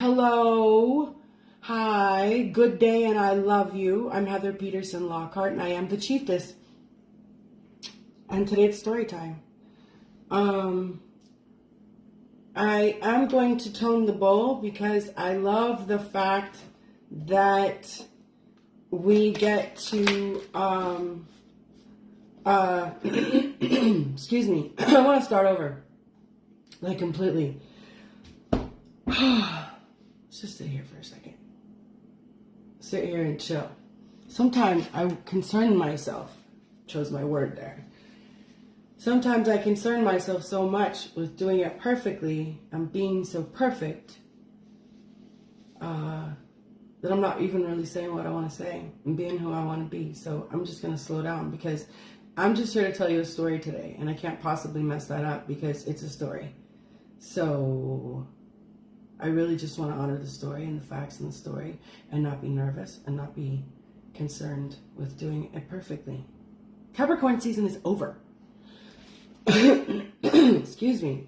Hello. Hi. Good day and I love you. I'm Heather Peterson Lockhart and I am the Chiefess. And today it's story time. I am going to tone the bowl because I love the fact that we get to excuse me. I want to start over. Like completely. Let's just sit here for a second. Sit here and chill. Sometimes I concern myself. Chose my word there. Sometimes I concern myself so much with doing it perfectly and being so perfect that I'm not even really saying what I want to say and being who I want to be. So I'm just going to slow down because I'm just here to tell you a story today. And I can't possibly mess that up because it's a story. So I really just want to honor the story and the facts in the story and not be nervous and not be concerned with doing it perfectly. Capricorn season is over. Excuse me.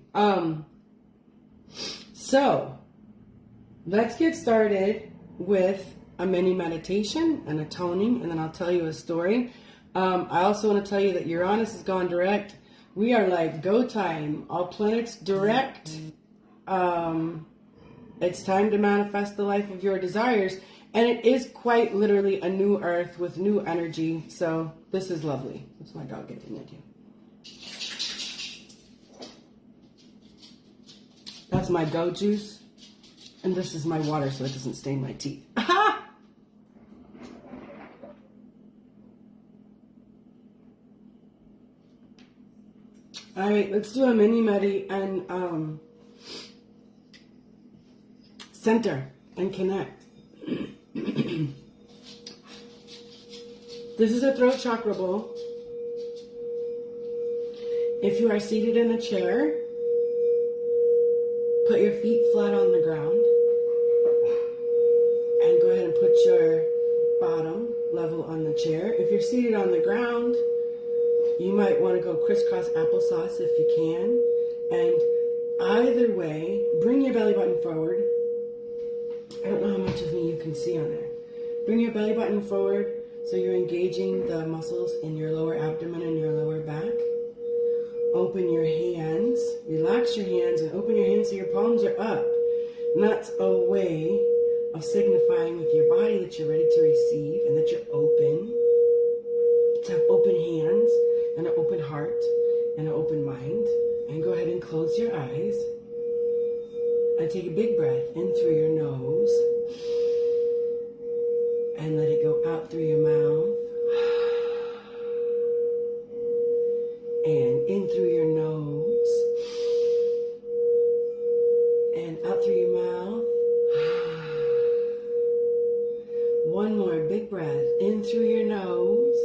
So let's get started with a mini meditation and a toning, and then I'll tell you a story. I also want to tell you that Uranus has gone direct. We are like go time. All planets direct. It's time to manifest the life of your desires. And it is quite literally a new earth with new energy. So this is lovely. That's my dog getting into. That's my goat juice. And this is my water so it doesn't stain my teeth. All right, let's do a mini medi and center and connect. This is a throat chakra bowl. If you are seated in a chair, put your feet flat on the ground and go ahead and put your bottom level on the chair. If you're seated on the ground, you might want to go crisscross applesauce if you can. And either way, bring your belly button forward. I don't know how much of me you can see on there. Bring your belly button forward so you're engaging the muscles in your lower abdomen and your lower back. Open your hands, relax your hands, and open your hands so your palms are up. And that's a way of signifying with your body that you're ready to receive and that you're open. To have open hands and an open heart and an open mind. And go ahead and close your eyes. And take a big breath in through your nose. And let it go out through your mouth. And in through your nose. And out through your mouth. One more big breath in through your nose.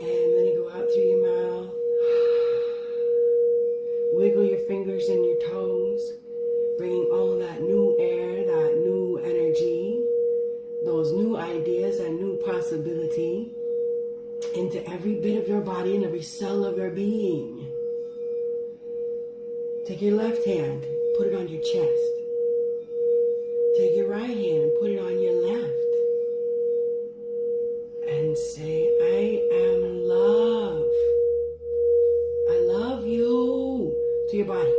And let it go out through your mouth. Wiggle your fingers and your toes, bringing all that new air, that new energy, those new ideas and new possibility into every bit of your body and every cell of your being. Take your left hand, put it on your chest. Take your right hand and put it on your left. And say, I am love. I love you. To your body.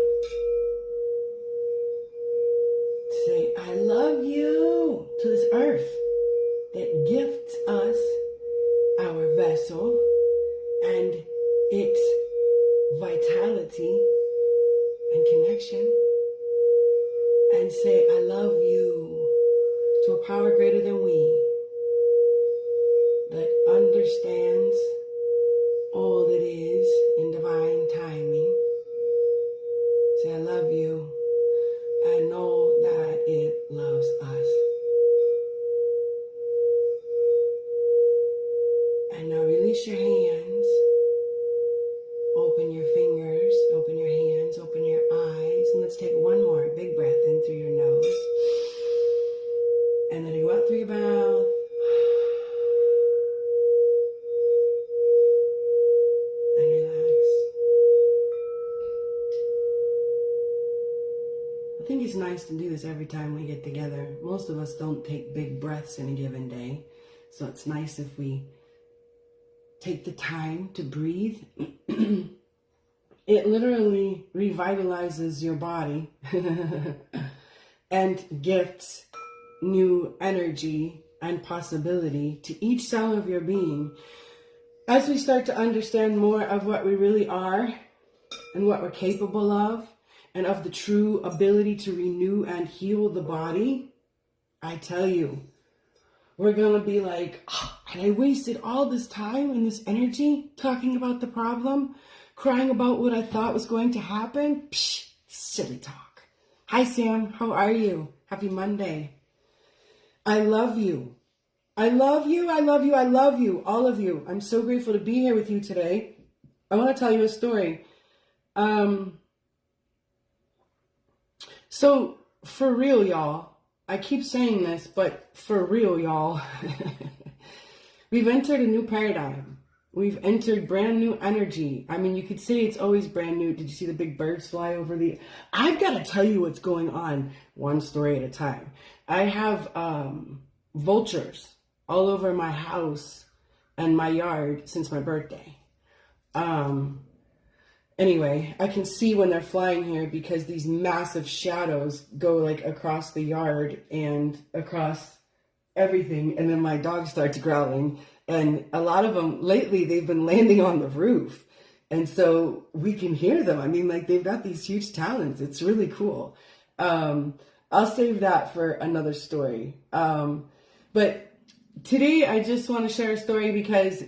Say, I love you to this earth that gifts us our vessel and its vitality and connection. And say, I love you to a power greater than we that understands all that is in divine timing. Say, I love you. I know that it loves us. And now release your hands. Open your fingers. Open your hands. Open your eyes. And let's take one more big breath in through your nose. And then go out through your mouth. And relax. I think it's nice nice to do this every time we get together. Most of us don't take big breaths in a given day. So it's nice if we take the time to breathe. It literally revitalizes your body and gifts new energy and possibility to each cell of your being. As we start to understand more of what we really are and what we're capable of, and of the true ability to renew and heal the body, I tell you, we're going to be like, oh, and I wasted all this time and this energy talking about the problem, crying about what I thought was going to happen. Psh, silly talk. Hi, Sam. How are you? Happy Monday. I love you. I love you. I love you. I love you. All of you. I'm so grateful to be here with you today. I want to tell you a story. So for real, y'all, I keep saying this, but for real, y'all, we've entered a new paradigm. We've entered brand new energy. I mean, you could say it's always brand new. Did you see the big birds fly over the... I've got to tell you what's going on one story at a time. I have vultures all over my house and my yard since my birthday. Anyway, I can see when they're flying here because these massive shadows go like across the yard and across everything. And then my dog starts growling. And a lot of them lately, they've been landing on the roof. And so we can hear them. I mean, like they've got these huge talons. It's really cool. I'll save that for another story. But today, I just want to share a story because,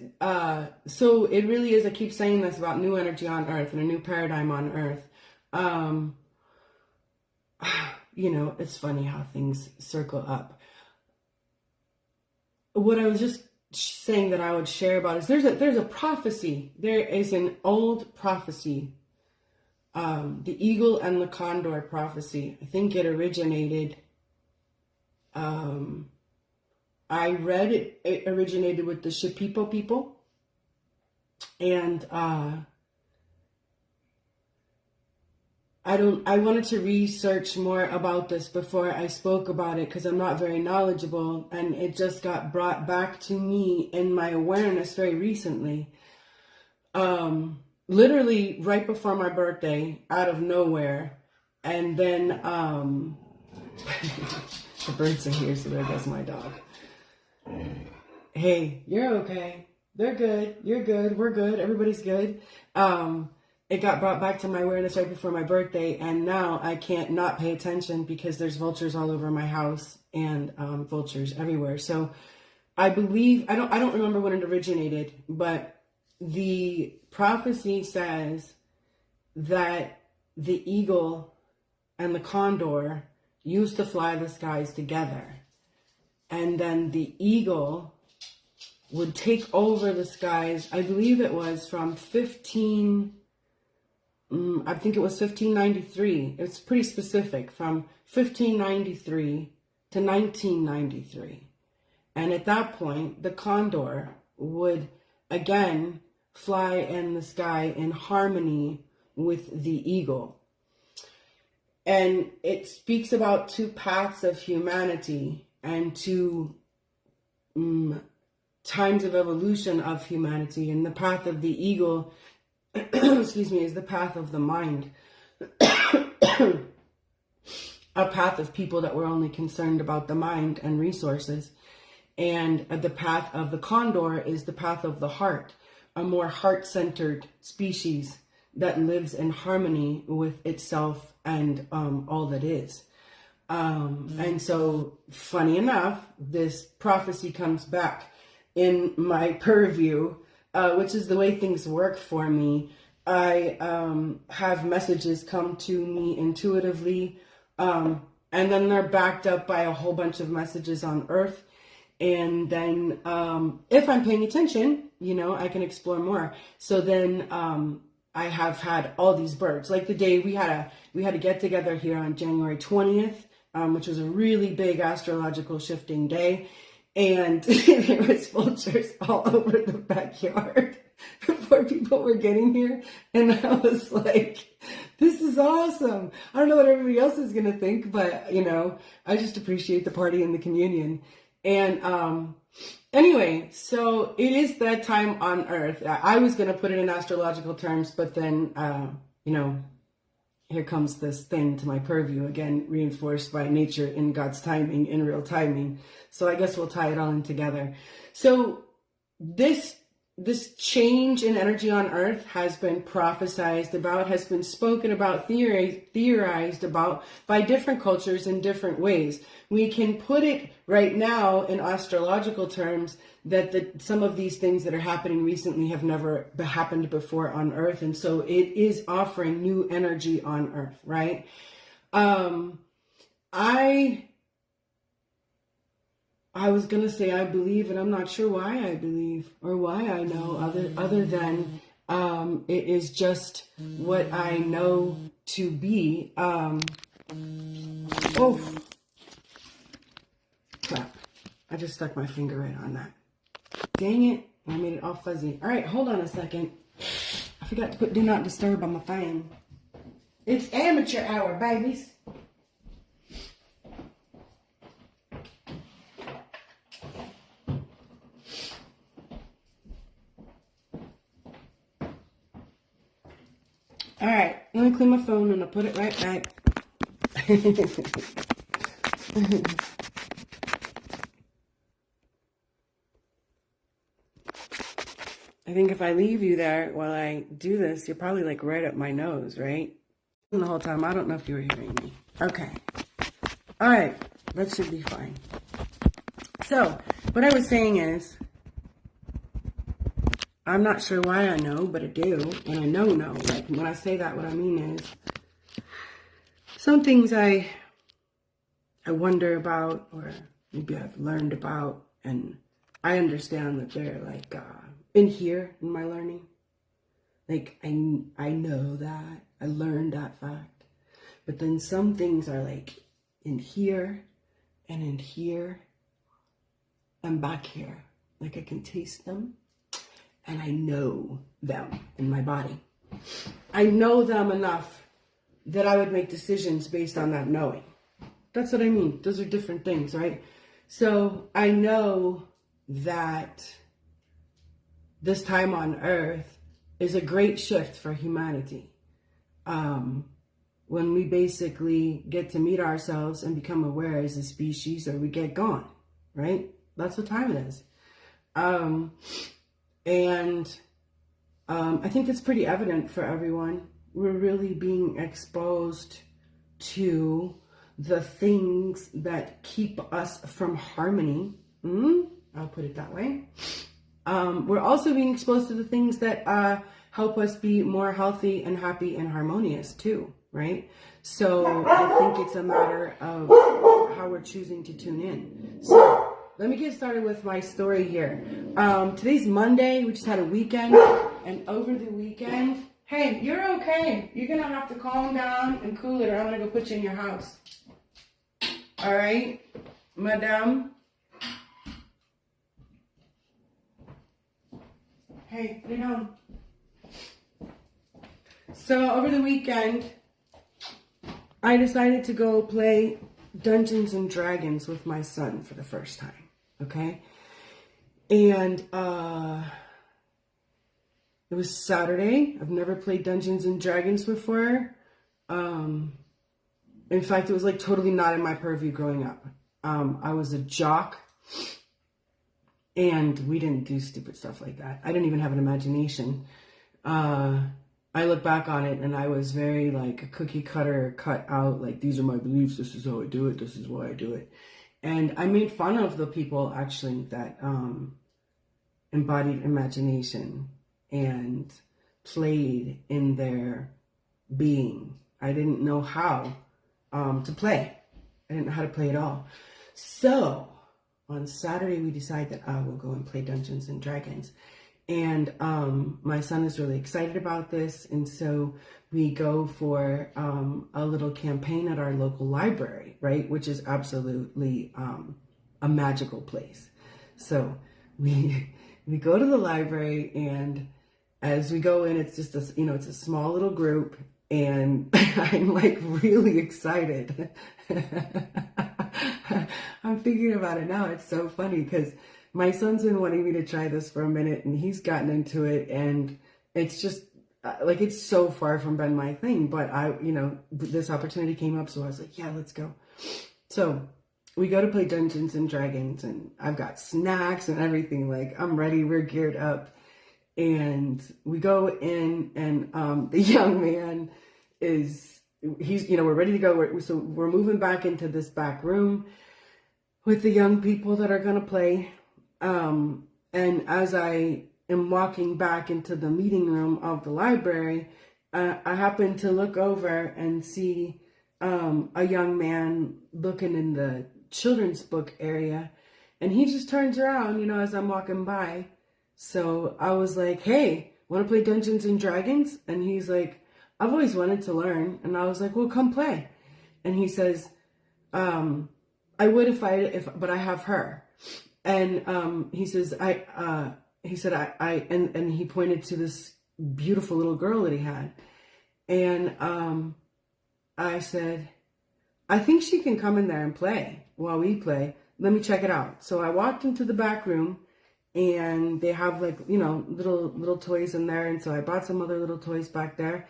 so it really is, I keep saying this about new energy on Earth and a new paradigm on Earth. You know, it's funny how things circle up. What I was just saying that I would share about is there's a prophecy. There is an old prophecy, the eagle and the condor prophecy. I think it originated, I read it originated with the Shipipo people. And I wanted to research more about this before I spoke about it because I'm not very knowledgeable, and it just got brought back to me in my awareness very recently. Literally right before my birthday, out of nowhere. And then the birds are here, so there goes my dog. Hey, you're okay. They're good. You're good. We're good. Everybody's good. It got brought back to my awareness right before my birthday, and now I can't not pay attention because there's vultures all over my house and vultures everywhere. So I believe, I don't remember when it originated, but the prophecy says that the eagle and the condor used to fly the skies together. And then the eagle would take over the skies. I believe it was from 1593. It's pretty specific, from 1593 to 1993. And at that point, the condor would again fly in the sky in harmony with the eagle. And it speaks about two paths of humanity and two times of evolution of humanity. And the path of the eagle, excuse me, is the path of the mind. A path of people that were only concerned about the mind and resources. And the path of the condor is the path of the heart, a more heart-centered species that lives in harmony with itself and all that is. And so, funny enough, this prophecy comes back in my purview, which is the way things work for me. I have messages come to me intuitively, and then they're backed up by a whole bunch of messages on Earth. And then if I'm paying attention, you know, I can explore more. So then I have had all these birds. Like the day we had a get together here on January 20th, which was a really big astrological shifting day. And there was vultures all over the backyard before people were getting here. And I was like, This is awesome. I don't know what everybody else is going to think, but I just appreciate the party and the communion. And anyway, so it is that time on Earth. I was going to put it in astrological terms, but then, here comes this thing to my purview again, reinforced by nature in God's timing, in real timing. So I guess we'll tie it all in together. So this change in energy on Earth has been prophesized about, has been spoken about, theorized about by different cultures in different ways. We can put it right now in astrological terms that some of these things that are happening recently have never happened before on Earth. And so it is offering new energy on Earth, right? I was going to say I believe, and I'm not sure why I believe or why I know other than it is just what I know to be. Oh, crap. I just stuck my finger right on that. Dang it. I made it all fuzzy. All right, hold on a second. I forgot to put do not disturb on my phone. It's amateur hour, babies. All right, let me clean my phone and I'll put it right back. I think if I leave you there while I do this, you're probably like right up my nose, right? And the whole time, I don't know if you were hearing me. Okay. All right, that should be fine. So, what I was saying is, I'm not sure why I know, but I do. And I know. Like, when I say that, what I mean is, some things I wonder about, or maybe I've learned about, and I understand that they're like in here in my learning. Like, I know that. I learned that fact. But then some things are like in here and in here and back here. Like, I can taste them. And I know them in my body. I know them enough that I would make decisions based on that knowing. That's what I mean. Those are different things, right? So I know that this time on Earth is a great shift for humanity. When we basically get to meet ourselves and become aware as a species, or we get gone, right? That's what time it is. And I think it's pretty evident for everyone. We're really being exposed to the things that keep us from harmony. I'll put it that way. We're also being exposed to the things that help us be more healthy and happy and harmonious too, right? So I think it's a matter of how we're choosing to tune in. So let me get started with my story here. Today's Monday. We just had a weekend. And over the weekend, hey, you're okay. You're going to have to calm down and cool it, or I'm going to go put you in your house. All right, madame? Hey, lay down. So over the weekend, I decided to go play Dungeons and Dragons with my son for the first time. Okay, and it was Saturday. I've never played Dungeons and Dragons before. In fact, it was like totally not in my purview growing up. I was a jock, and we didn't do stupid stuff like that. I didn't even have an imagination. I look back on it, and I was very like a cookie cutter, cut out. Like, these are my beliefs. This is how I do it. This is why I do it. And I made fun of the people actually that embodied imagination and played in their being. I didn't know how to play. I didn't know how to play at all. So on Saturday, we decided that I will go and play Dungeons and Dragons. And my son is really excited about this. And so we go for a little campaign at our local library, right? Which is absolutely a magical place. So we go to the library, and as we go in, it's just it's a small little group, and I'm like really excited. I'm thinking about it now. It's so funny because my son's been wanting me to try this for a minute, and he's gotten into it, and it's just like, it's so far from been my thing, but this opportunity came up, so I was like, yeah, let's go. So we go to play Dungeons and Dragons, and I've got snacks and everything. Like, I'm ready, we're geared up. And we go in, and the young man we're ready to go. So we're moving back into this back room with the young people that are going to play. And as I am walking back into the meeting room of the library, I happen to look over and see a young man looking in the children's book area. And he just turns around, as I'm walking by. So I was like, hey, want to play Dungeons and Dragons? And he's like, I've always wanted to learn. And I was like, well, come play. And he says, I would but I have her. And he says, and he pointed to this beautiful little girl that he had. And I said, I think she can come in there and play while we play. Let me check it out. So I walked into the back room, and they have little toys in there. And so I bought some other little toys back there.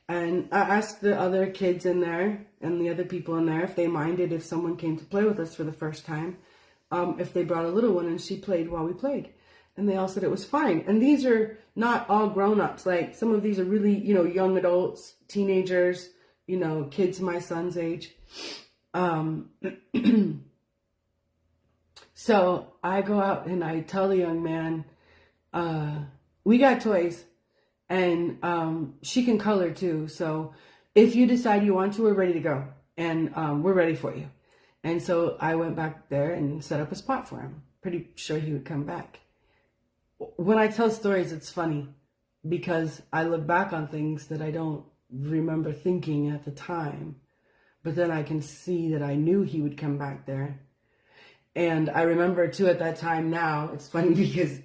And I asked the other kids in there and the other people in there if they minded if someone came to play with us for the first time, if they brought a little one and she played while we played. And they all said it was fine. And these are not all grown-ups. Like, some of these are really, young adults, teenagers, kids my son's age. So I go out and I tell the young man, we got toys, and she can color too. So if you decide you want to, we're ready to go, and we're ready for you. And so I went back there and set up a spot for him. Pretty sure he would come back. When I tell stories, it's funny because I look back on things that I don't remember thinking at the time, but then I can see that I knew he would come back there. And I remember too at that time now, it's funny because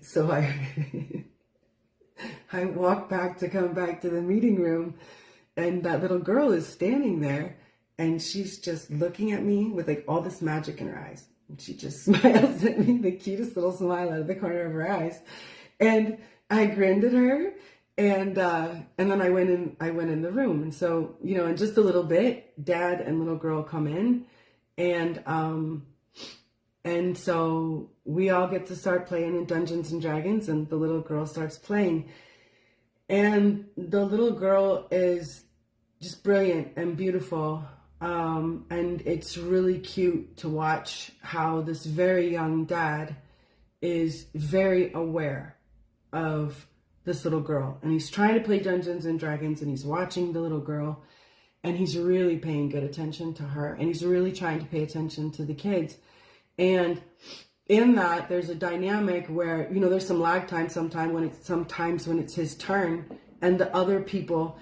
I walked back to come back to the meeting room, and that little girl is standing there, and she's just looking at me with like all this magic in her eyes. And she just smiles at me, the cutest little smile out of the corner of her eyes. And I grinned at her, and then I went in the room. And so, in just a little bit, Dad and little girl come in, and so we all get to start playing in Dungeons and Dragons, and the little girl starts playing. And the little girl is just brilliant and beautiful. And it's really cute to watch how this very young dad is very aware of this little girl. And he's trying to play Dungeons and Dragons, and he's watching the little girl, and he's really paying good attention to her. And he's really trying to pay attention to the kids. And in that, there's a dynamic where, there's some lag time sometimes when it's his turn, and the other people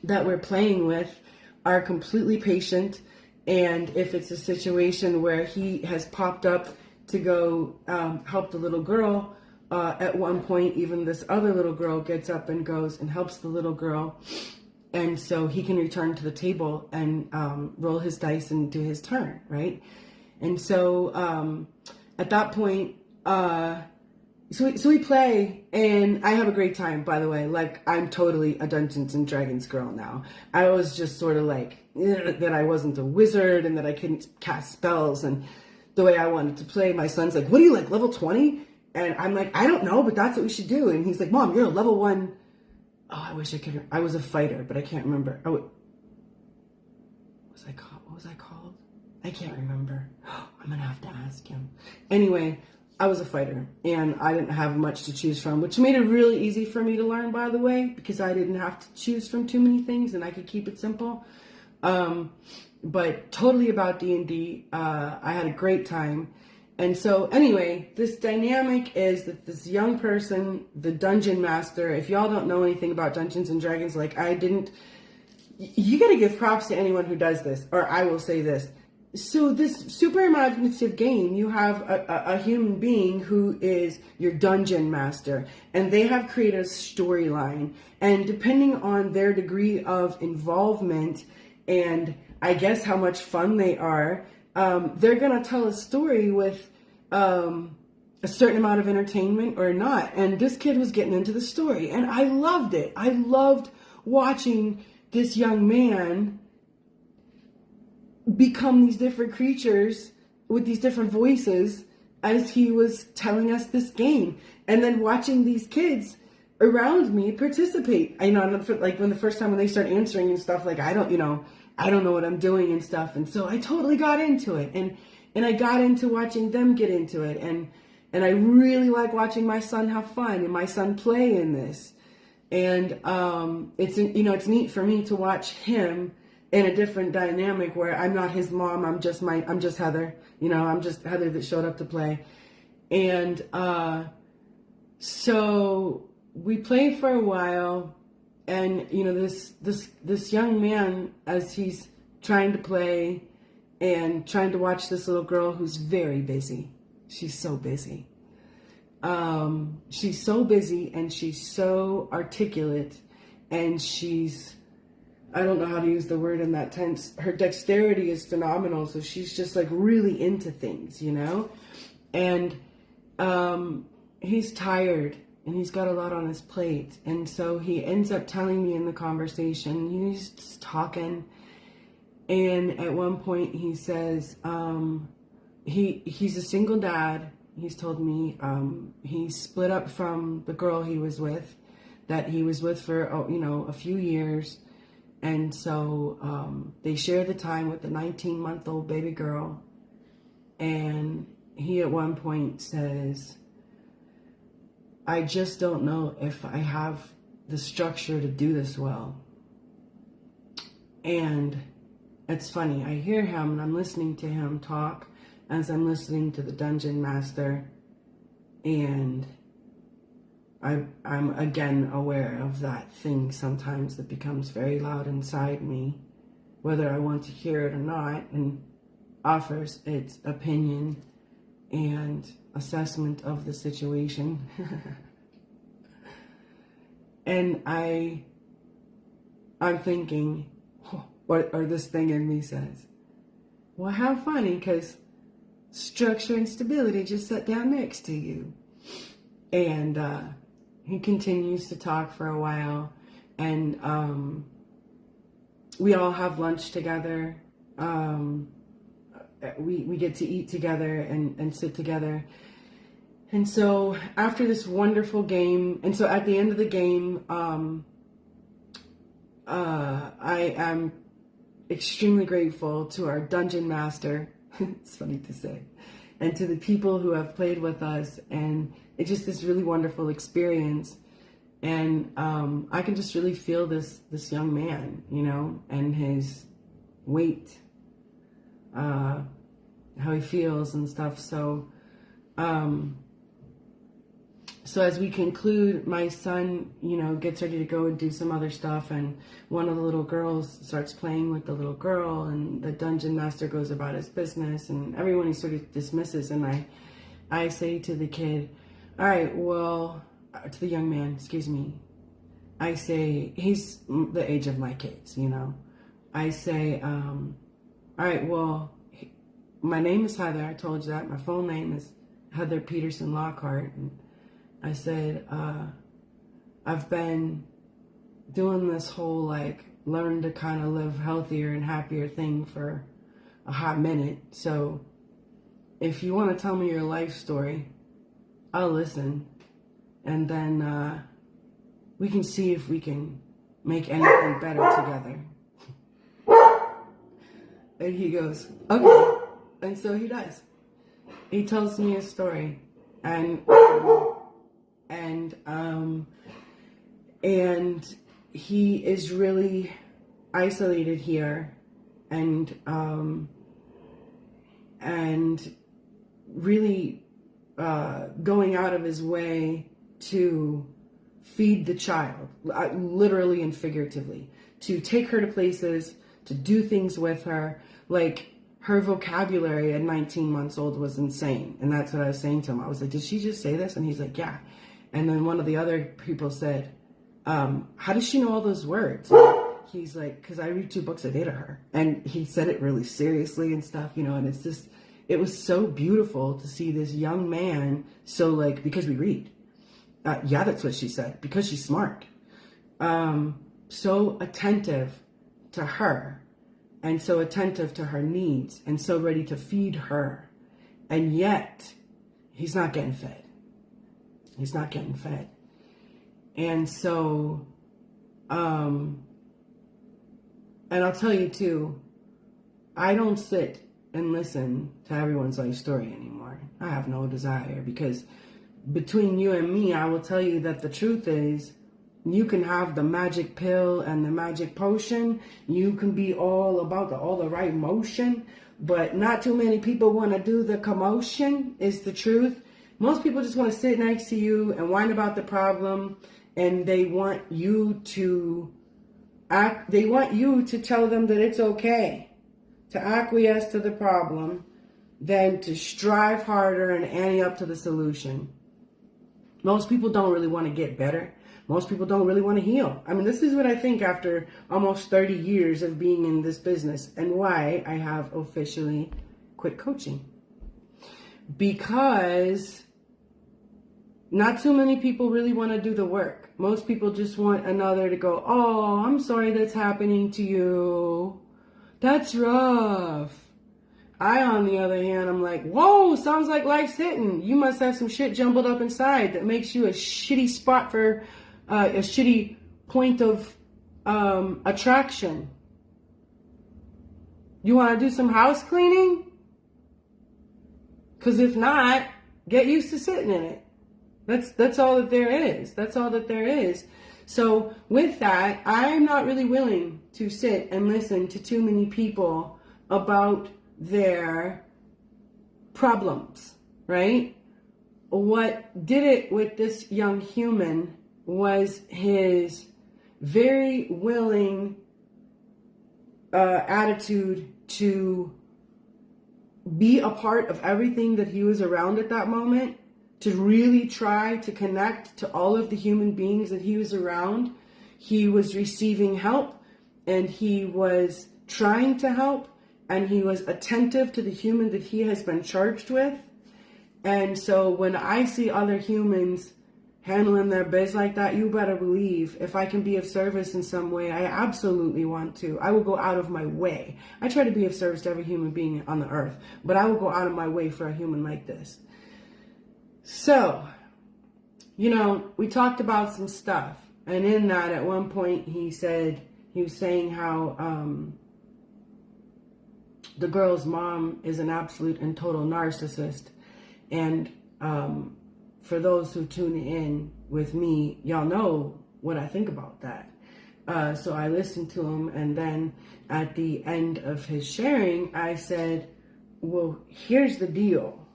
that we're playing with are completely patient. And if it's a situation where he has popped up to go help the little girl, at one point, even this other little girl gets up and goes and helps the little girl. And so he can return to the table and roll his dice and do his turn, right? And so at that point, so we play, and I have a great time, by the way. Like, I'm totally a Dungeons and Dragons girl now. I was just sort of like, that I wasn't a wizard and that I couldn't cast spells and the way I wanted to play. My son's like, what are you, like, level 20? And I'm like, I don't know, but that's what we should do. And he's like, Mom, you're a level 1. Oh, I wish I could. I was a fighter, but I can't remember. What was I called? I can't remember. I'm going to have to ask him. Anyway, I was a fighter, and I didn't have much to choose from, which made it really easy for me to learn, by the way, because I didn't have to choose from too many things, and I could keep it simple. But totally about D&D. I had a great time. And so anyway, this dynamic is that this young person, the dungeon master, if y'all don't know anything about Dungeons and Dragons like I didn't, you got to give props to anyone who does this, or I will say this. So this super imaginative game, you have a human being who is your dungeon master, and they have created a storyline. And depending on their degree of involvement and I guess how much fun they are, they're gonna tell a story with a certain amount of entertainment or not. And this kid was getting into the story, and I loved it. I loved watching this young man become these different creatures with these different voices as he was telling us this game, and then watching these kids around me participate. I know, like when the first time when they start answering and stuff, like I don't know what I'm doing and stuff, and so I totally got into it, and I got into watching them get into it, and I really like watching my son have fun and my son play in this, and it's neat for me to watch him in a different dynamic where I'm not his mom. I'm just Heather. I'm just Heather that showed up to play. And so we played for a while, and this young man, as he's trying to play and trying to watch this little girl who's very busy. She's so busy. She's so busy, and she's so articulate, and I don't know how to use the word in that tense. Her dexterity is phenomenal, so she's just like really into things, And he's tired, and he's got a lot on his plate, and so he ends up telling me in the conversation, he's just talking, and at one point he says he's a single dad. He's told me he split up from the girl he was with, that he was with for a few years. And so they share the time with the 19-month-old baby girl. And he at one point says, I just don't know if I have the structure to do this well. And it's funny, I hear him and I'm listening to him talk as I'm listening to the dungeon master. And I'm again aware of that thing sometimes that becomes very loud inside me, whether I want to hear it or not, and offers its opinion and assessment of the situation. And I'm thinking, or this thing in me says, well, how funny, because structure and stability just sat down next to you. And he continues to talk for a while, and we all have lunch together. We get to eat together and sit together. And so after this wonderful game, and so at the end of the game, I am extremely grateful to our dungeon master. It's funny to say. And to the people who have played with us, and it's just this really wonderful experience. And I can just really feel this young man, and his weight, how he feels and stuff. So as we conclude, my son, gets ready to go and do some other stuff, and one of the little girls starts playing with the little girl, and the dungeon master goes about his business, and everyone he sort of dismisses, and I say to the kid, all right, well, to the young man, excuse me, I say, he's the age of my kids, I say, all right, well, my name is Heather, I told you that, my full name is Heather Peterson Lockhart, and I said, I've been doing this whole, learn to kind of live healthier and happier thing for a hot minute. So if you want to tell me your life story, I'll listen. And then we can see if we can make anything better together. And he goes, okay. And so he does. He tells me a story. And he is really isolated here, and really going out of his way to feed the child, literally and figuratively, to take her to places, to do things with her. Like, her vocabulary at 19 months old was insane. And that's what I was saying to him. I was like, did she just say this? And he's like, yeah. And then one of the other people said, how does she know all those words? He's like, because I read 2 books a day to her. And he said it really seriously and stuff, you know, and it's just, it was so beautiful to see this young man. So like, because we read. Yeah, that's what she said, because she's smart. So attentive to her, and so attentive to her needs, and so ready to feed her. And yet, he's not getting fed. He's not getting fed. And so, and I'll tell you too, I don't sit and listen to everyone's life story anymore. I have no desire, because between you and me, I will tell you that the truth is, you can have the magic pill and the magic potion. You can be all about all the right motion, but not too many people want to do the commotion, is the truth. Most people just want to sit next to you and whine about the problem, and they want you to act. They want you to tell them that it's okay to acquiesce to the problem than to strive harder and ante up to the solution. Most people don't really want to get better. Most people don't really want to heal. I mean, this is what I think after almost 30 years of being in this business, and why I have officially quit coaching. Because not too many people really want to do the work. Most people just want another to go, oh, I'm sorry that's happening to you. That's rough. I, on the other hand, I'm like, whoa, sounds like life's hitting. You must have some shit jumbled up inside that makes you a shitty spot for a shitty point of attraction. You want to do some house cleaning? Because if not, get used to sitting in it. That's all that there is. That's all that there is. So with that, I'm not really willing to sit and listen to too many people about their problems, right? What did it with this young human was his very willing attitude to be a part of everything that he was around at that moment, to really try to connect to all of the human beings that he was around. He was receiving help, and he was trying to help, and he was attentive to the human that he has been charged with. And so when I see other humans handling their biz like that, you better believe if I can be of service in some way, I absolutely want to. I will go out of my way. I try to be of service to every human being on the earth, but I will go out of my way for a human like this. So, you know, we talked about some stuff, and in that, at one point, he was saying how the girl's mom is an absolute and total narcissist. And for those who tune in with me, y'all know what I think about that. So I listened to him, and then at the end of his sharing, I said, well, here's the deal.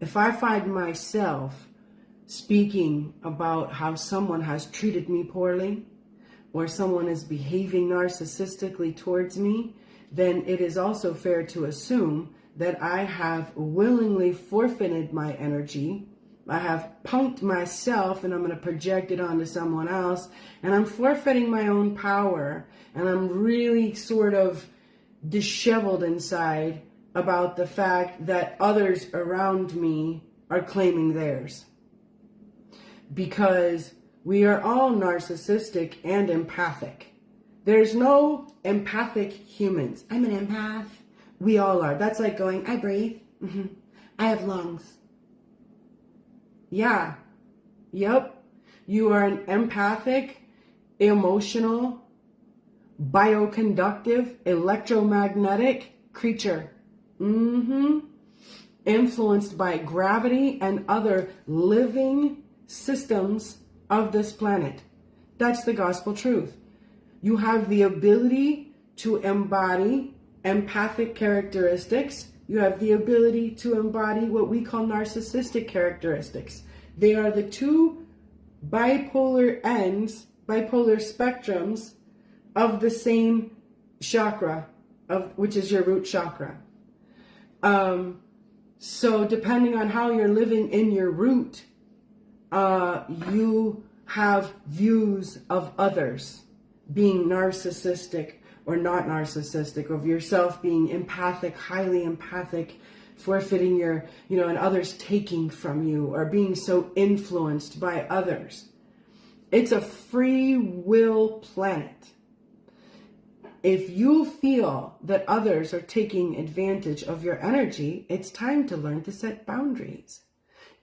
If I find myself speaking about how someone has treated me poorly, or someone is behaving narcissistically towards me, then it is also fair to assume that I have willingly forfeited my energy. I have punked myself, and I'm going to project it onto someone else, and I'm forfeiting my own power, and I'm really sort of disheveled inside about the fact that others around me are claiming theirs. Because we are all narcissistic and empathic. There's no empathic humans. I'm an empath. We all are. That's like going, I breathe. Mm-hmm. I have lungs. Yeah. Yep. You are an empathic, emotional, bioconductive, electromagnetic creature. Influenced by gravity and other living systems of this planet. That's the gospel truth. You have the ability to embody empathic characteristics. You have the ability to embody what we call narcissistic characteristics. They are the two bipolar ends, bipolar spectrums of the same chakra, which is your root chakra. So depending on how you're living in your root, you have views of others being narcissistic or not narcissistic, of yourself being empathic, highly empathic, forfeiting your, and others taking from you, or being so influenced by others. It's a free will planet. If you feel that others are taking advantage of your energy, it's time to learn to set boundaries.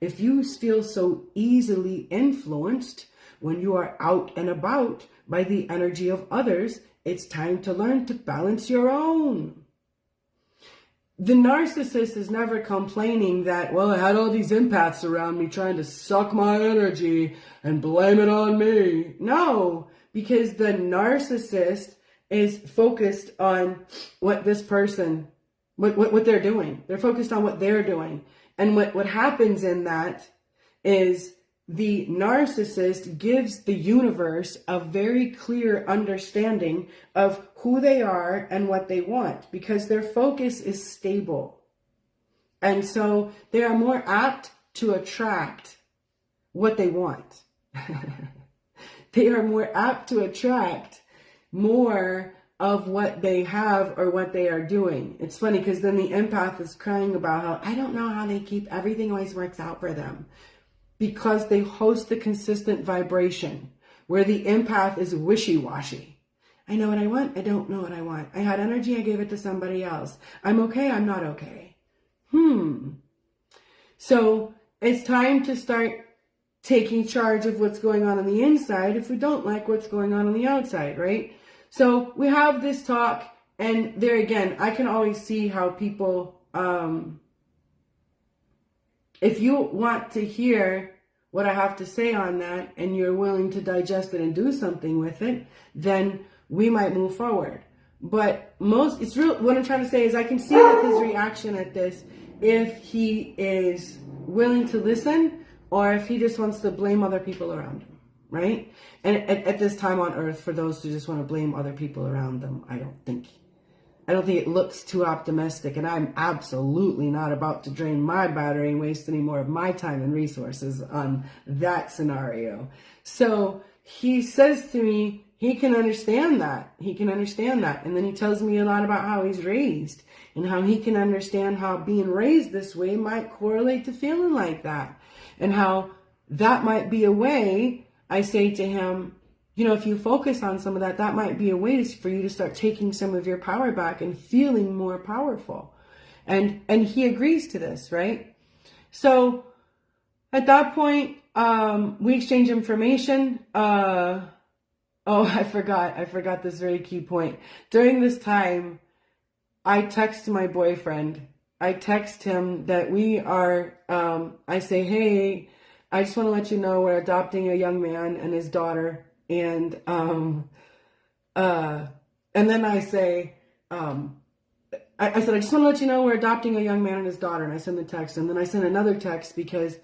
If you feel so easily influenced when you are out and about by the energy of others, it's time to learn to balance your own. The narcissist is never complaining that, well, I had all these empaths around me trying to suck my energy and blame it on me. No, because the narcissist is focused on what this person, what they're doing. They're focused on what they're doing. And what happens in that is the narcissist gives the universe a very clear understanding of who they are and what they want, because their focus is stable. And so they are more apt to attract what they want. They are more apt to attract more of what they have or what they are doing. It's funny because then the empath is crying about how, I don't know how they keep, everything always works out for them. Because they host the consistent vibration where the empath is wishy-washy. I know what I want. I don't know what I want. I had energy. I gave it to somebody else. I'm okay. I'm not okay. So it's time to start taking charge of what's going on the inside if we don't like what's going on the outside, right? So we have this talk, and there again, I can always see how people, if you want to hear what I have to say on that and you're willing to digest it and do something with it, then we might move forward. But what I'm trying to say is I can see with his reaction at this, if he is willing to listen or if he just wants to blame other people around him, right? And at this time on earth, for those who just want to blame other people around them, I don't think it looks too optimistic, and I'm absolutely not about to drain my battery and waste any more of my time and resources on that scenario. So he says to me, he can understand that. And then he tells me a lot about how he's raised and how he can understand how being raised this way might correlate to feeling like that, and how that might be a way. I say to him, if you focus on some of that, that might be a way for you to start taking some of your power back and feeling more powerful. And he agrees to this, right? So at that point, we exchange information. I forgot this very key point. During this time, I text my boyfriend. I text him that we are, I say, hey, I just want to let you know we're adopting a young man and his daughter. And then I say, I said, I just want to let you know we're adopting a young man and his daughter. And I send the text. And then I send another text because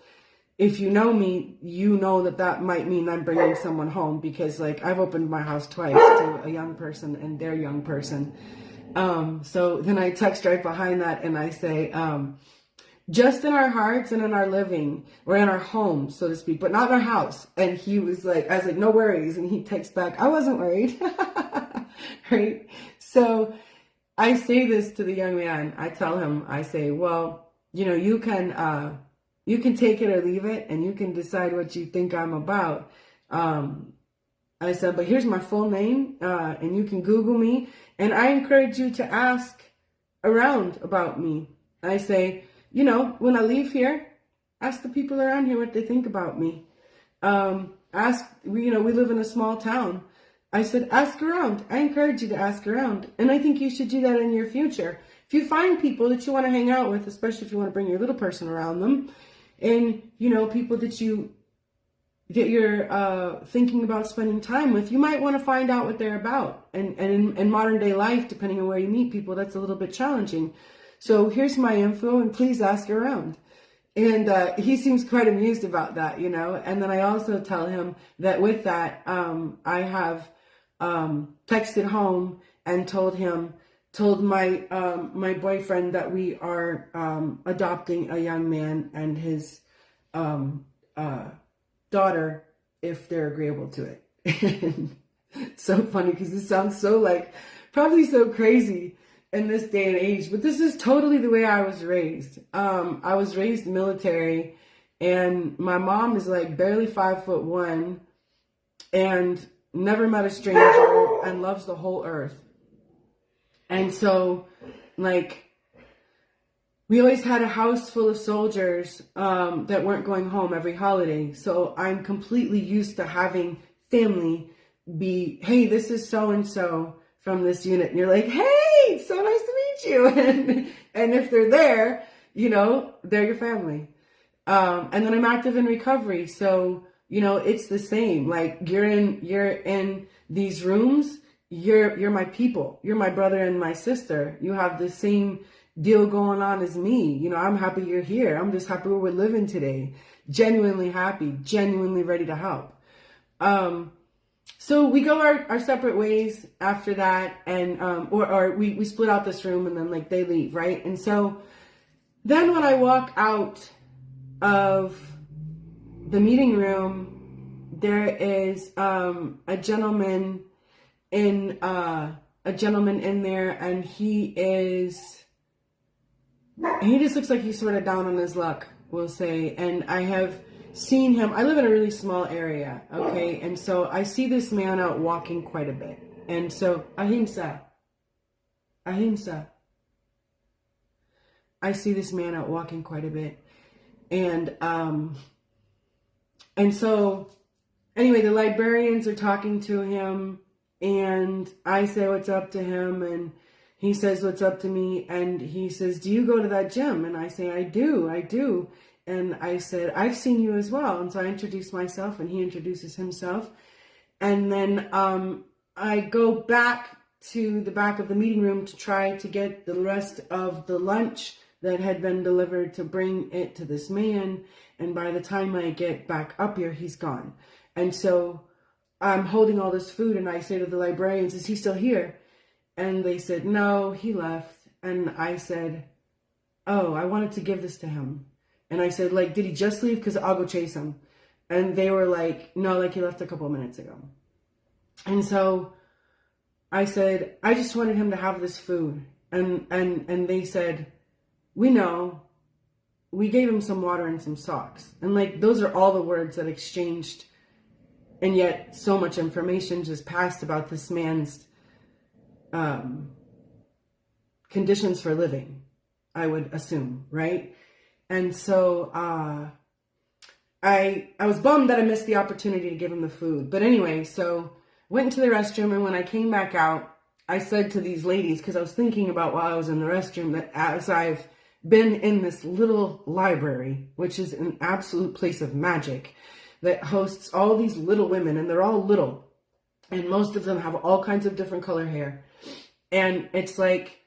if you know me, you know that might mean I'm bringing someone home, because I've opened my house twice to a young person and their young person. So then I text right behind that and I say, just in our hearts and in our living, or in our home, so to speak, but not in our house. And he was I was like, no worries. And he texts back, I wasn't worried. Right? So I say this to the young man. I tell him, I say, well, you can take it or leave it, and you can decide what you think I'm about. I said, but here's my full name, and you can Google me. And I encourage you to ask around about me. I say, when I leave here, ask the people around here what they think about me. We live in a small town. I said, ask around. I encourage you to ask around. And I think you should do that in your future. If you find people that you want to hang out with, especially if you want to bring your little person around them, and, people that you're thinking about spending time with, you might want to find out what they're about. And in modern day life, depending on where you meet people, that's a little bit challenging. So here's my info, and please ask around. And he seems quite amused about that, And then I also tell him that with that, I have texted home and told him told my my boyfriend that we are adopting a young man and his daughter if they're agreeable to it. And it's so funny because it sounds so like probably so crazy in this day and age, but this is totally the way I was raised. I was raised military, and my mom is like barely 5'1" and never met a stranger and loves the whole earth. And so, like, we always had a house full of soldiers that weren't going home every holiday. So I'm completely used to having family be, hey, this is so-and-so from this unit. And you're like, hey, it's so nice to meet you. And if they're there, you know, they're your family. And then I'm active in recovery. So, you know, it's the same. Like you're in these rooms, you're my people. You're my brother and my sister. You have the same deal going on as me. You know, I'm happy you're here. I'm just happy we're living today. Genuinely happy, genuinely ready to help. So we go our separate ways after that, and or we split out this room, and then like they leave, right? And so then when I walk out of the meeting room, there is a gentleman in there, and he just looks like he's sort of down on his luck, we'll say. And I have seen him, I live in a really small area, okay? And so I see this man out walking quite a bit. And so, ahimsa. I see this man out walking quite a bit. And so, anyway, the librarians are talking to him, and I say what's up to him, and he says what's up to me, and he says, do you go to that gym? And I say, I do. And I said, I've seen you as well. And so I introduce myself, and he introduces himself. And then I go back to the back of the meeting room to try to get the rest of the lunch that had been delivered to bring it to this man. And by the time I get back up here, he's gone. And so I'm holding all this food, and I say to the librarians, is he still here? And they said, no, he left. And I said, oh, I wanted to give this to him. And I said, like, did he just leave? Because I'll go chase him. And they were like, no, like he left a couple minutes ago. And so I said, I just wanted him to have this food. And they said, we know. We gave him some water and some socks. And like, those are all the words that exchanged. And yet so much information just passed about this man's conditions for living, I would assume, right? And so I was bummed that I missed the opportunity to give him the food. But anyway, so went into the restroom, and when I came back out, I said to these ladies, because I was thinking about while I was in the restroom, that as I've been in this little library, which is an absolute place of magic, that hosts all these little women, and they're all little, and most of them have all kinds of different color hair. And it's like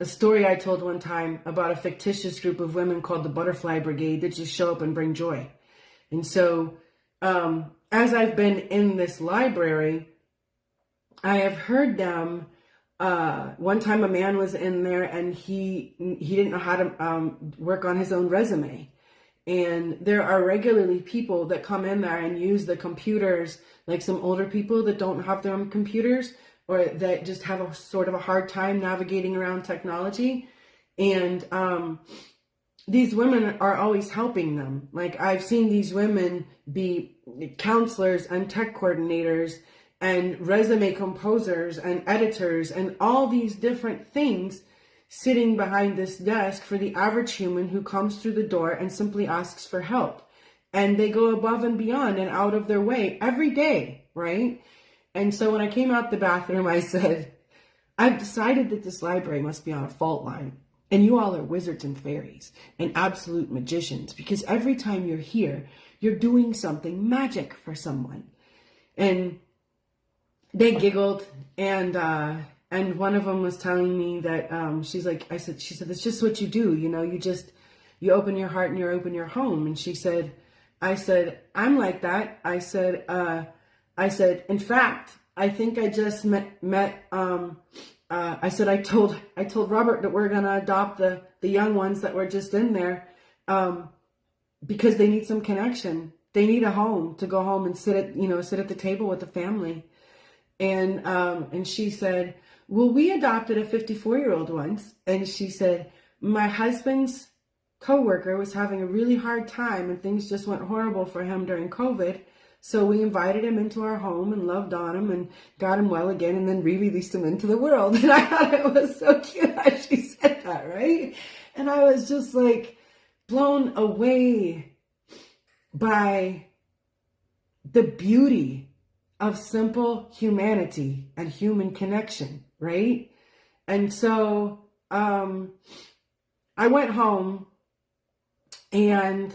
a story I told one time about a fictitious group of women called the Butterfly Brigade that just show up and bring joy. And so as I've been in this library, I have heard them. One time a man was in there, and he didn't know how to work on his own resume. And there are regularly people that come in there and use the computers, like some older people that don't have their own computers, or that just have a sort of a hard time navigating around technology. And these women are always helping them. Like, I've seen these women be counselors and tech coordinators and resume composers and editors and all these different things, sitting behind this desk for the average human who comes through the door and simply asks for help. And they go above and beyond and out of their way every day, right? And so when I came out the bathroom, I said, I've decided that this library must be on a fault line. And you all are wizards and fairies and absolute magicians, because every time you're here, you're doing something magic for someone. And they giggled, and one of them was telling me that she said, that's just what you do. You know, you open your heart and you open your home. And I said, I'm like that. I said, in fact, I think I just met I told Robert that we're gonna adopt the young ones that were just in there, because they need some connection. They need a home to go home and sit at the table with the family. And she said, well, we adopted a 54-year-old once. And she said, my husband's coworker was having a really hard time and things just went horrible for him during COVID. So we invited him into our home and loved on him and got him well again and then re-released him into the world. And I thought it was so cute how she said that, right? And I was just like blown away by the beauty of simple humanity and human connection, right? And so I went home and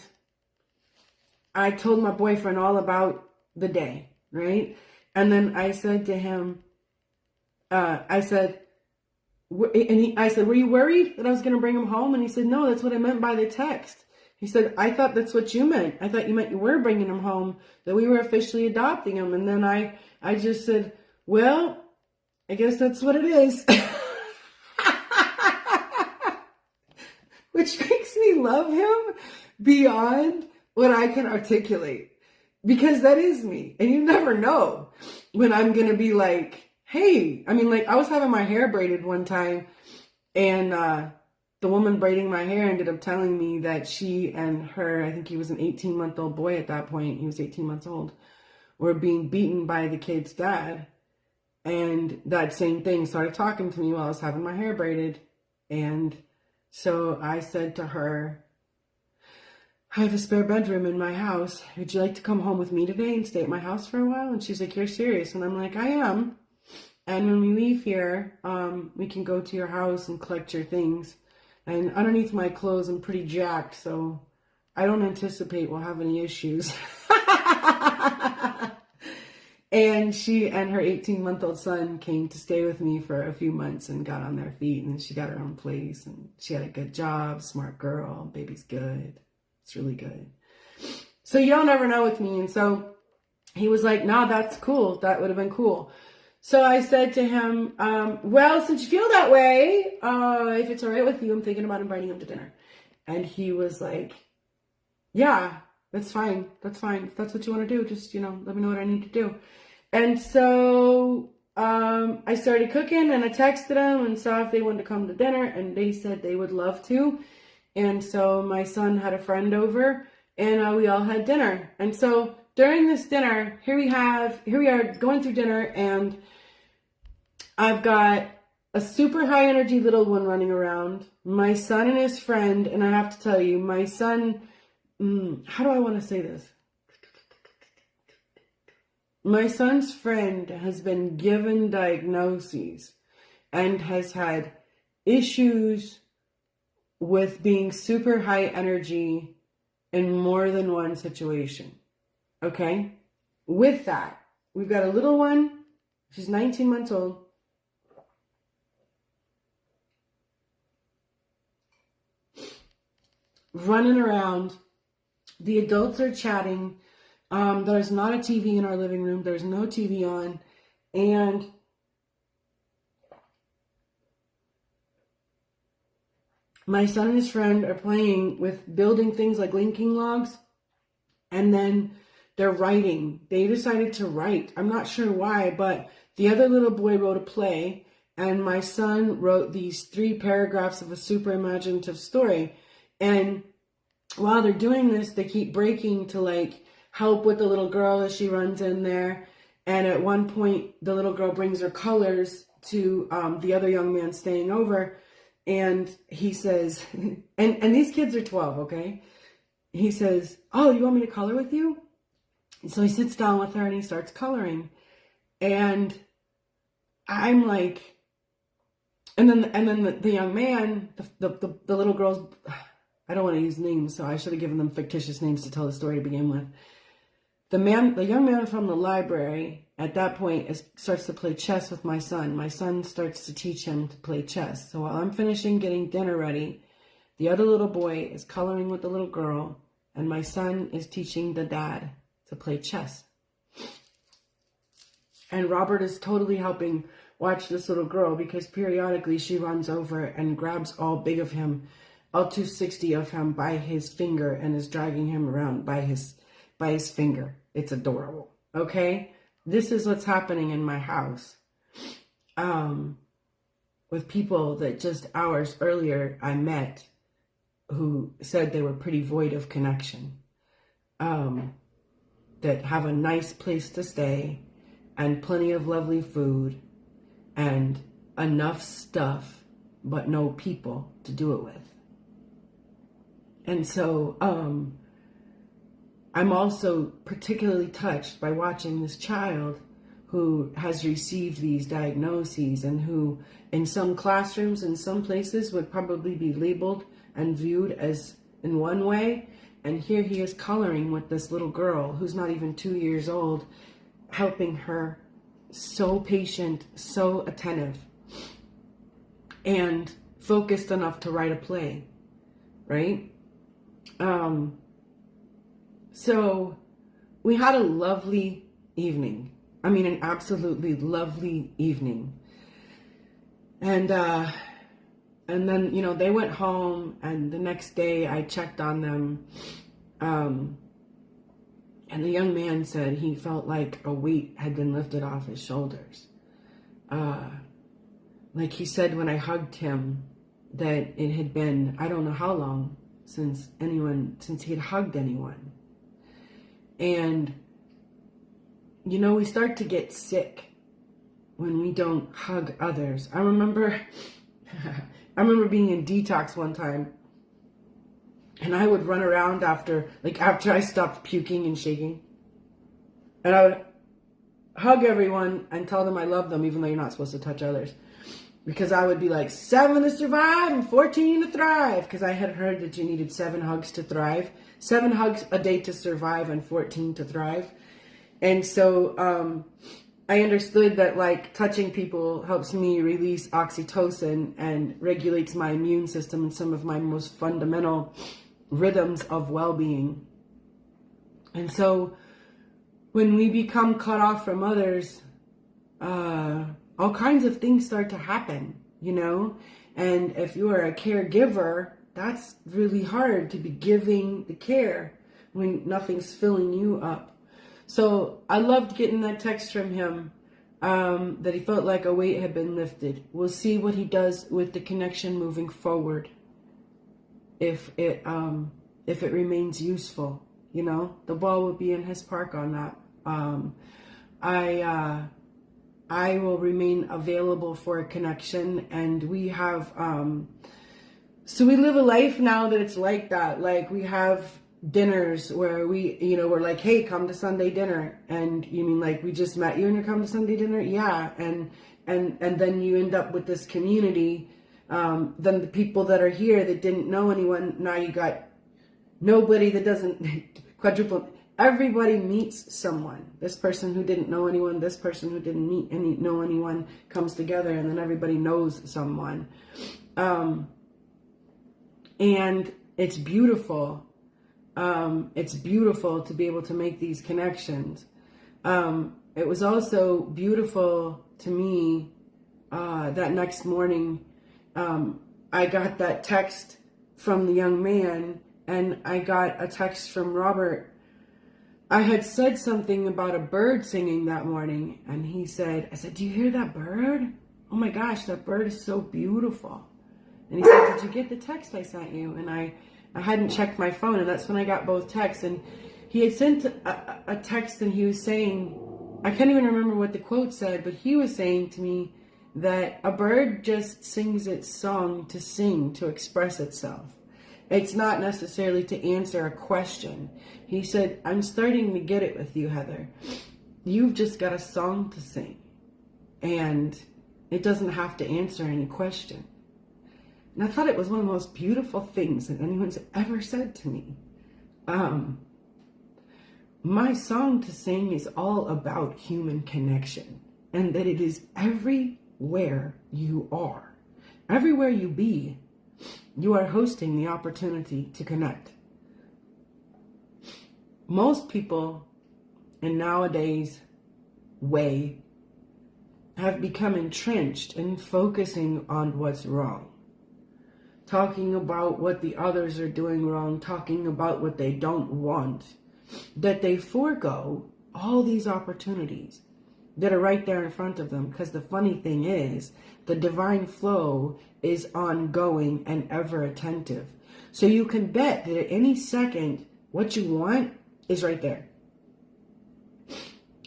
I told my boyfriend all about the day, right? And then I said to him, I said, were you worried that I was going to bring him home? And he said, no, that's what I meant by the text. He said, I thought that's what you meant. I thought you meant you were bringing him home, that we were officially adopting him. And then I just said, well, I guess that's what it is. Which makes me love him beyond what I can articulate. Because that is me. And you never know when I'm going to be like, hey, I mean, like I was having my hair braided one time and the woman braiding my hair ended up telling me that she and her, I think he was an 18-month-old boy at that point, he was 18 months old, were being beaten by the kid's dad. And that same thing started talking to me while I was having my hair braided. And so I said to her, I have a spare bedroom in my house. Would you like to come home with me today and stay at my house for a while? And she's like, you're serious? And I'm like, I am. And when we leave here, we can go to your house and collect your things. And underneath my clothes, I'm pretty jacked, so I don't anticipate we'll have any issues. And she and her 18-month-old son came to stay with me for a few months and got on their feet. And she got her own place. And she had a good job, smart girl, baby's good. It's really good. So you'll never know with me. And so he was like, no, that's cool. That would have been cool. So I said to him, well, since you feel that way, if it's all right with you, I'm thinking about inviting him to dinner. And he was like, yeah, that's fine. That's fine. If that's what you want to do, just, let me know what I need to do. And so I started cooking and I texted them and saw if they wanted to come to dinner. And they said they would love to. And so my son had a friend over and we all had dinner. And so during this dinner, here we are going through dinner and I've got a super high energy little one running around, my son and his friend. And I have to tell you, my son, how do I want to say this? My son's friend has been given diagnoses and has had issues with being super high energy in more than one situation. Okay? With that, we've got a little one. She's 19 months old. Running around. The adults are chatting. There's not a TV in our living room. There's no TV on. And my son and his friend are playing with building things like linking logs. And then they're writing. They decided to write. I'm not sure why, but the other little boy wrote a play. And my son wrote these 3 paragraphs of a super imaginative story. And while they're doing this, they keep breaking to like help with the little girl as she runs in there. And at one point, the little girl brings her colors to the other young man staying over. And he says, and these kids are 12, okay? He says, oh, you want me to color with you? And so he sits down with her and he starts coloring. And I'm like, and then the young man, the little girl's, I don't want to use names, so I should have given them fictitious names to tell the story to begin with. The young man from the library at that point starts to play chess with my son. My son starts to teach him to play chess. So while I'm finishing getting dinner ready, the other little boy is coloring with the little girl, and my son is teaching the dad to play chess. And Robert is totally helping watch this little girl, because periodically she runs over and grabs all 260 of him by his finger and is dragging him around by his finger. It's adorable. Okay? This is what's happening in my house. With people that just hours earlier I met who said they were pretty void of connection. That have a nice place to stay and plenty of lovely food and enough stuff, but no people to do it with. And so I'm also particularly touched by watching this child who has received these diagnoses and who in some classrooms, in some places, would probably be labeled and viewed as in one way. And here he is coloring with this little girl who's not even 2 years old, helping her, so patient, so attentive, and focused enough to write a play, right? So we had a lovely evening. I mean, an absolutely lovely evening. And then, you know, they went home, and the next day I checked on them. And the young man said he felt like a weight had been lifted off his shoulders. Like he said when I hugged him that it had been, I don't know how long since he had hugged anyone. And, you know, we start to get sick when we don't hug others. I remember being in detox one time, and I would run around after I stopped puking and shaking, and I would hug everyone and tell them I love them, even though you're not supposed to touch others. Because I would be like, 7 to survive and 14 to thrive. Because I had heard that you needed 7 hugs to thrive. 7 hugs a day to survive and 14 to thrive. And so I understood that like touching people helps me release oxytocin and regulates my immune system and some of my most fundamental rhythms of well-being. And so when we become cut off from others, all kinds of things start to happen, you know? And if you are a caregiver, that's really hard to be giving the care when nothing's filling you up. So I loved getting that text from him, that he felt like a weight had been lifted. We'll see what he does with the connection moving forward. If it remains useful, you know, the ball will be in his park on that. I will remain available for a connection, and we have, so we live a life now that it's like that. Like we have dinners where we're like, hey, come to Sunday dinner. And you mean like we just met you and you come to Sunday dinner? Yeah. And then you end up with this community. Then the people that are here that didn't know anyone, now you got nobody that doesn't quadruple. Everybody meets someone. This person who didn't know anyone, this person who didn't know anyone comes together, and then everybody knows someone. And it's beautiful. It's beautiful to be able to make these connections. It was also beautiful to me that next morning, I got that text from the young man, and I got a text from Robert. I had said something about a bird singing that morning, and I said, do you hear that bird? Oh my gosh, that bird is so beautiful. And he said, did you get the text I sent you? And I hadn't checked my phone, and that's when I got both texts. And he had sent a text, and he was saying, I can't even remember what the quote said, but he was saying to me that a bird just sings its song to sing, to express itself. It's not necessarily to answer a question. He said, I'm starting to get it with you, Heather. You've just got a song to sing, and it doesn't have to answer any question. And I thought it was one of the most beautiful things that anyone's ever said to me. My song to sing is all about human connection, and that it is everywhere you are, everywhere you be, you are hosting the opportunity to connect. Most people in nowadays way have become entrenched in focusing on what's wrong, talking about what the others are doing wrong, talking about what they don't want, that they forego all these opportunities that are right there in front of them. Because the funny thing is, the divine flow is ongoing and ever attentive. So you can bet that at any second, what you want is right there.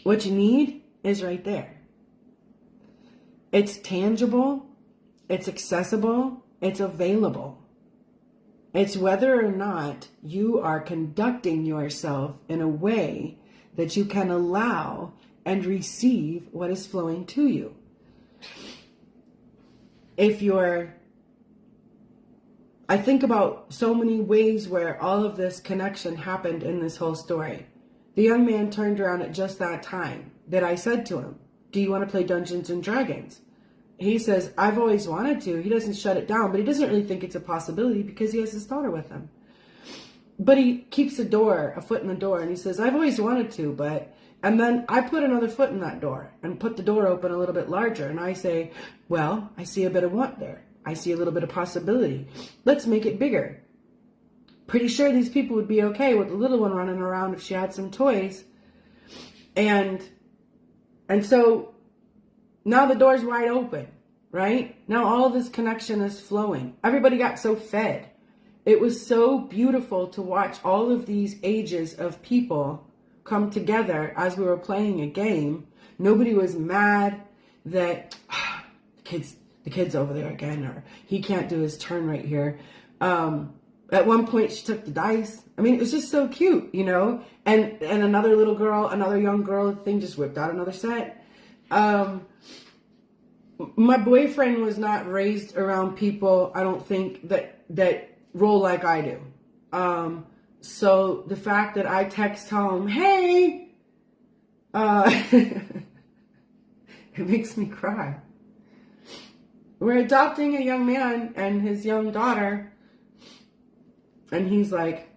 What you need is right there. It's tangible, it's accessible, it's available. It's whether or not you are conducting yourself in a way that you can allow and receive what is flowing to you. I think about so many ways where all of this connection happened in this whole story. The young man turned around at just that time that I said to him, do you want to play Dungeons and Dragons? He says, I've always wanted to. He doesn't shut it down, but he doesn't really think it's a possibility because he has his daughter with him. But he keeps a foot in the door, and he says, I've always wanted to, but... And then I put another foot in that door and put the door open a little bit larger. And I say, well, I see a bit of want there. I see a little bit of possibility. Let's make it bigger. Pretty sure these people would be okay with the little one running around if she had some toys. And so now the door's wide open, right? Now all of this connection is flowing. Everybody got so fed. It was so beautiful to watch all of these ages of people come together as we were playing a game. Nobody was mad that the kid's over there again, or he can't do his turn right here. At one point she took the dice. I mean, it was just so cute, you know? And another little girl, another young girl thing just whipped out another set. My boyfriend was not raised around people, I don't think, that roll like I do. So the fact that I text home, hey, it makes me cry. We're adopting a young man and his young daughter. And he's like,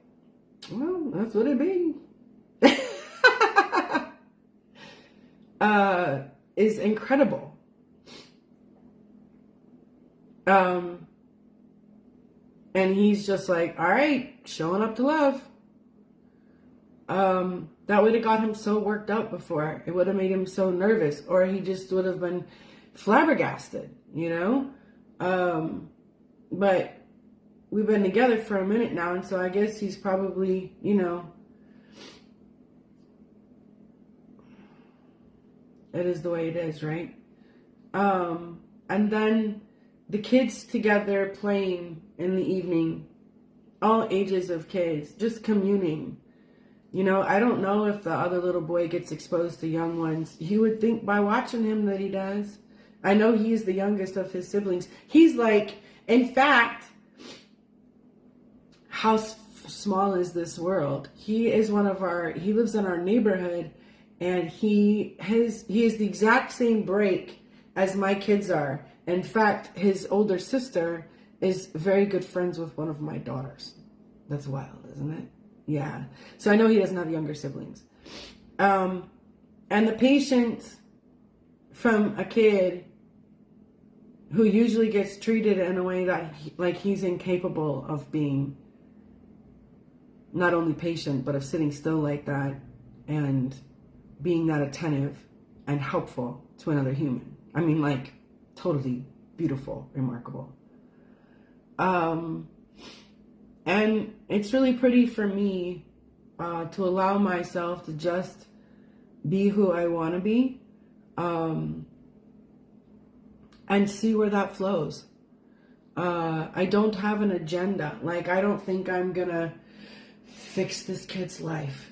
well, that's what it be. Is incredible. And he's just like, all right, showing up to love. That would have got him so worked up before. It would have made him so nervous, or he just would have been flabbergasted, you know? But we've been together for a minute now, and so I guess he's probably, you know, it is the way it is, right? And then the kids together playing in the evening, all ages of kids, just communing. You know, I don't know if the other little boy gets exposed to young ones. You would think by watching him that he does. I know he's the youngest of his siblings. He's like, in fact, how small is this world? He is he lives in our neighborhood, and he is the exact same break as my kids are. In fact, his older sister is very good friends with one of my daughters. That's wild, isn't it? Yeah. So I know he doesn't have younger siblings. And the patience from a kid who usually gets treated in a way that like he's incapable of being not only patient, but of sitting still like that and being that attentive and helpful to another human. I mean, like, totally beautiful, remarkable. And it's really pretty for me to allow myself to just be who I want to be, and see where that flows. I don't have an agenda. Like, I don't think I'm gonna fix this kid's life.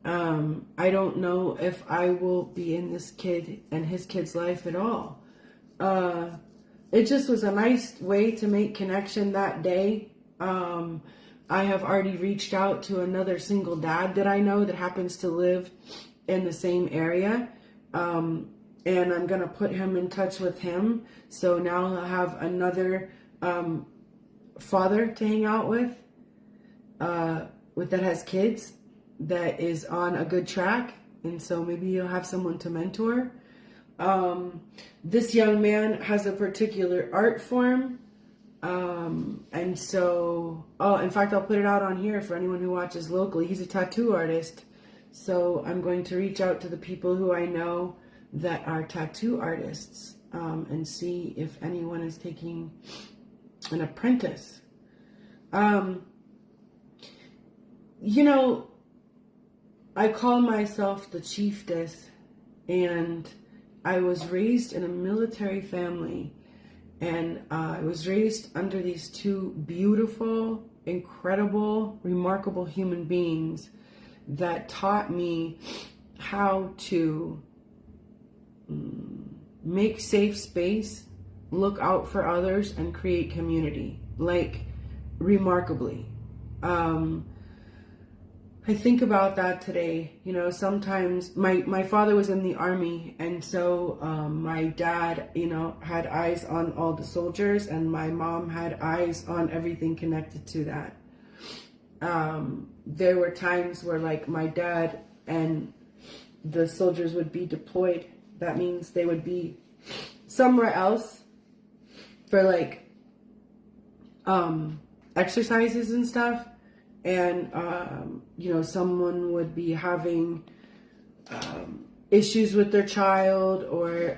I don't know if I will be in this kid and his kid's life at all. It just was a nice way to make connection that day. I have already reached out to another single dad that I know that happens to live in the same area. And I'm going to put him in touch with him. So now I'll have another father to hang out with that has kids, that is on a good track. And so maybe you'll have someone to mentor. This young man has a particular art form. And so, in fact, I'll put it out on here for anyone who watches locally. He's a tattoo artist. So I'm going to reach out to the people who I know that are tattoo artists, and see if anyone is taking an apprentice. You know, I call myself the chiefess, and I was raised in a military family, and I was raised under these two beautiful, incredible, remarkable human beings that taught me how to make safe space, look out for others, and create community, like, remarkably. I think about that today. You know, sometimes my father was in the Army, and so my dad, you know, had eyes on all the soldiers, and my mom had eyes on everything connected to that. There were times where, like, my dad and the soldiers would be deployed. That means they would be somewhere else for, like, exercises and stuff. And, you know, someone would be having issues with their child, or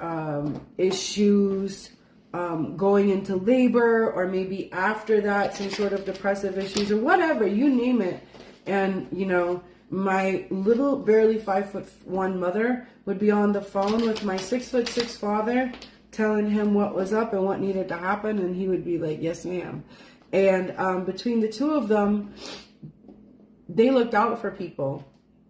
issues going into labor, or maybe after that, some sort of depressive issues, or whatever, you name it. And, you know, my little, barely 5'1" mother would be on the phone with my 6'6" father, telling him what was up and what needed to happen, and he would be like, "Yes, ma'am." And between the two of them, they looked out for people.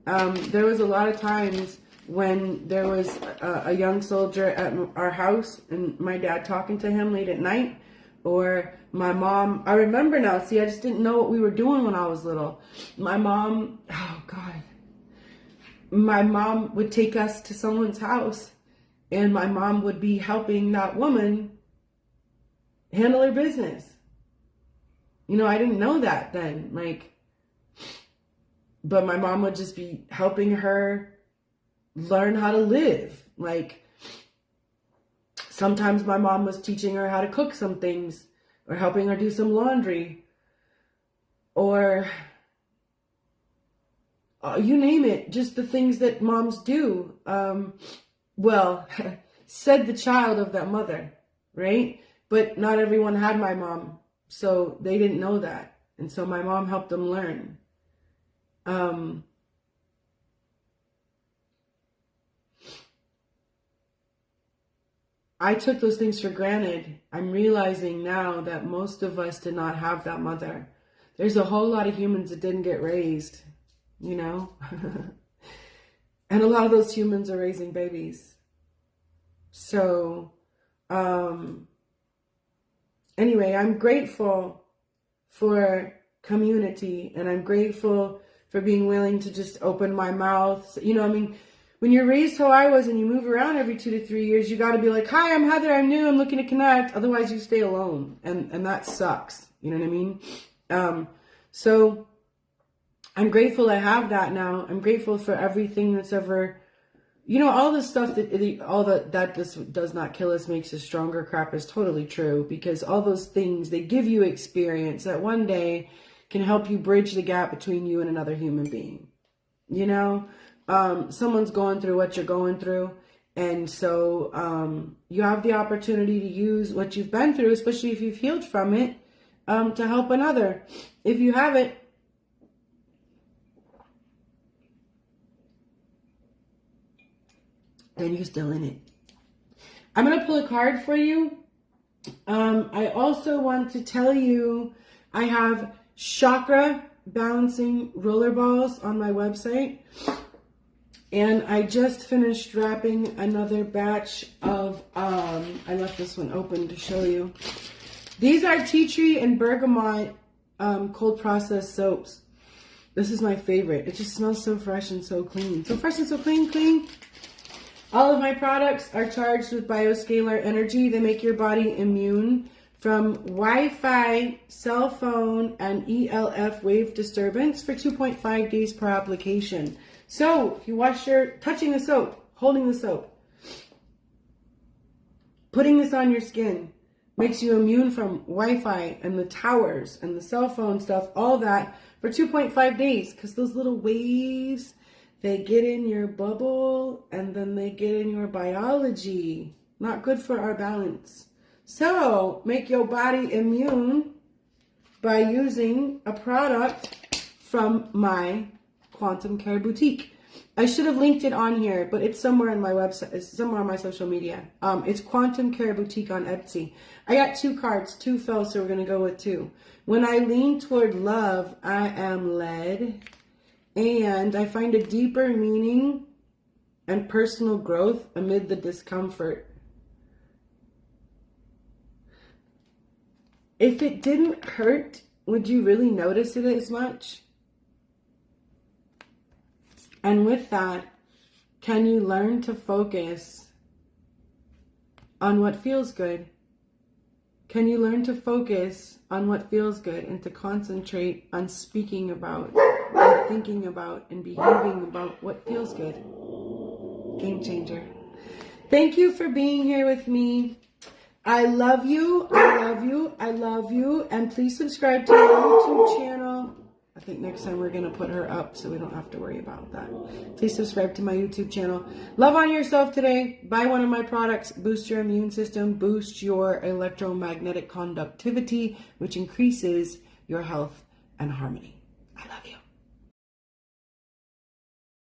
There was a lot of times when there was a young soldier at our house, and my dad talking to him late at night, or my mom. I remember now. See, I just didn't know what we were doing when I was little. My mom, oh God, my mom would take us to someone's house, and my mom would be helping that woman handle her business. You know, I didn't know that then, like, but my mom would just be helping her learn how to live. Like, sometimes my mom was teaching her how to cook some things, or helping her do some laundry, or you name it, just the things that moms do. Well, said the child of that mother, right? But not everyone had my mom, so they didn't know that. And so my mom helped them learn. I took those things for granted. I'm realizing now that most of us did not have that mother. There's a whole lot of humans that didn't get raised, you know? And a lot of those humans are raising babies. So, anyway, I'm grateful for community, and I'm grateful for being willing to just open my mouth. You know, I mean, when you're raised how I was and you move around every 2 to 3 years, you got to be like, "Hi, I'm Heather, I'm new, I'm looking to connect." Otherwise, you stay alone, and that sucks. You know what I mean? So I'm grateful I have that now. I'm grateful for everything that's ever, you know, all the stuff that this does not kill us makes us stronger crap is totally true, because all those things, they give you experience that one day can help you bridge the gap between you and another human being. You know, someone's going through what you're going through, and so you have the opportunity to use what you've been through, especially if you've healed from it, to help another. If you haven't, then you're still in it. I'm going to pull a card for you. I also want to tell you I have chakra balancing roller balls on my website. And I just finished wrapping another batch of, I left this one open to show you. These are tea tree and bergamot cold processed soaps. This is my favorite. It just smells so fresh and so clean. So fresh and so clean. All of my products are charged with bioscalar energy. They make your body immune from Wi-Fi, cell phone, and ELF wave disturbance for 2.5 days per application. So if you touching the soap, holding the soap, Putting this on your skin makes you immune from Wi-Fi and the towers and the cell phone stuff, all that, for 2.5 days. Because those little waves, they get in your bubble and then they get in your biology. Not good for our balance. So make your body immune by using a product from my Quantum Care Boutique. I should have linked it on here, but it's somewhere on my website. It's somewhere on my social media. It's Quantum Care Boutique on Etsy. I got 2 cards. 2 fell, so we're going to go with 2. When I lean toward love, I am led. And I find a deeper meaning and personal growth amid the discomfort. If it didn't hurt, would you really notice it as much? And with that, can you learn to focus on what feels good? Can you learn to focus on what feels good and to concentrate on speaking about and thinking about and behaving about what feels good? Game changer. Thank you for being here with me. I love you. I love you. I love you. And please subscribe to my YouTube channel. I think next time we're going to put her up so we don't have to worry about that. Please subscribe to my YouTube channel. Love on yourself today. Buy one of my products. Boost your immune system. Boost your electromagnetic conductivity, which increases your health and harmony. I love you.